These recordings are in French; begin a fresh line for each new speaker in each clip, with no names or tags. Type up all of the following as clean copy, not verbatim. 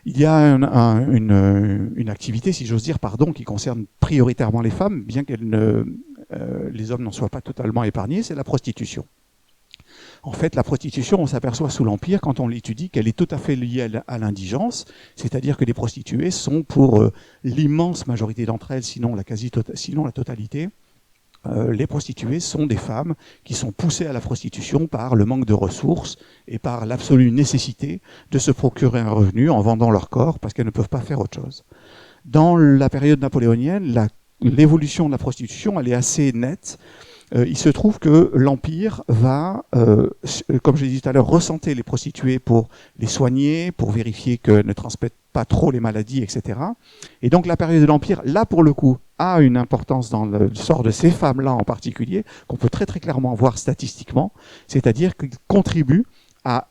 Il y a une activité, si j'ose dire, pardon, qui concerne prioritairement les femmes, bien que les hommes n'en soient pas totalement épargnés, c'est la prostitution. En fait, la prostitution, on s'aperçoit sous l'Empire, quand on l'étudie, qu'elle est tout à fait liée à l'indigence, c'est-à-dire que les prostituées sont, pour l'immense majorité d'entre elles, sinon la totalité, les prostituées sont des femmes qui sont poussées à la prostitution par le manque de ressources et par l'absolue nécessité de se procurer un revenu en vendant leur corps parce qu'elles ne peuvent pas faire autre chose. Dans la période napoléonienne, l'évolution de la prostitution, elle est assez nette. Il se trouve que l'Empire va, comme je l'ai dit tout à l'heure, recenter les prostituées pour les soigner, pour vérifier qu'elles ne transmettent pas trop les maladies, etc. Et donc la période de l'Empire, là pour le coup, a une importance dans le sort de ces femmes-là en particulier, qu'on peut très très clairement voir statistiquement, c'est-à-dire qu'ils contribuent à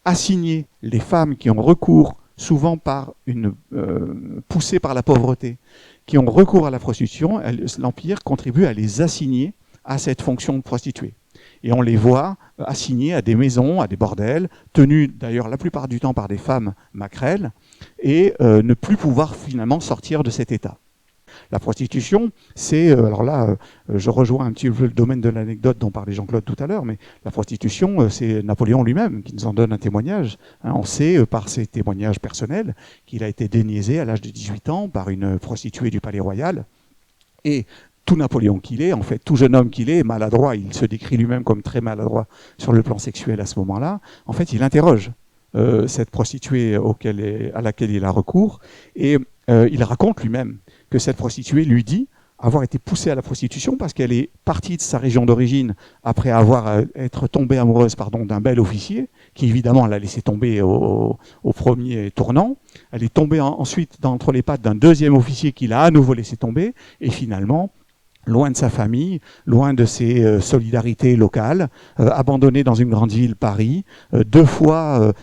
assigner les femmes qui ont recours, souvent poussées par la pauvreté, qui ont recours à la prostitution, l'Empire contribue à les assigner à cette fonction de prostituée. Et on les voit assignés à des maisons, à des bordels, tenus d'ailleurs la plupart du temps par des femmes maquerelles, et ne plus pouvoir finalement sortir de cet état. La prostitution, c'est, alors là, je rejoins un petit peu le domaine de l'anecdote dont parlait Jean-Claude tout à l'heure, mais la prostitution, c'est Napoléon lui-même qui nous en donne un témoignage. On sait, par ses témoignages personnels, qu'il a été déniaisé à l'âge de 18 ans par une prostituée du Palais Royal. Et tout Napoléon qu'il est, en fait, tout jeune homme qu'il est maladroit, il se décrit lui-même comme très maladroit sur le plan sexuel à ce moment-là, en fait, il interroge cette prostituée à laquelle il a recours, et il raconte lui-même que cette prostituée lui dit avoir été poussée à la prostitution parce qu'elle est partie de sa région d'origine après être tombée amoureuse d'un bel officier qui évidemment l'a laissé tomber au premier tournant. Elle est tombée ensuite entre les pattes d'un deuxième officier qui l'a à nouveau laissé tomber et finalement, loin de sa famille, loin de ses solidarités locales, abandonnée dans une grande ville, Paris, 2 fois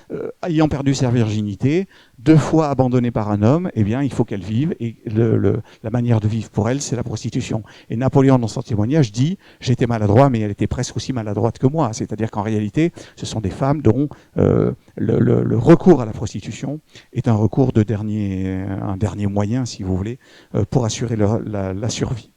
ayant perdu sa virginité, 2 fois abandonnée par un homme, eh bien, il faut qu'elle vive, et la manière de vivre pour elle, c'est la prostitution. Et Napoléon, dans son témoignage, dit « J'étais maladroit, mais elle était presque aussi maladroite que moi ». C'est-à-dire qu'en réalité, ce sont des femmes dont le recours à la prostitution est un recours un dernier moyen, si vous voulez, pour assurer la survie.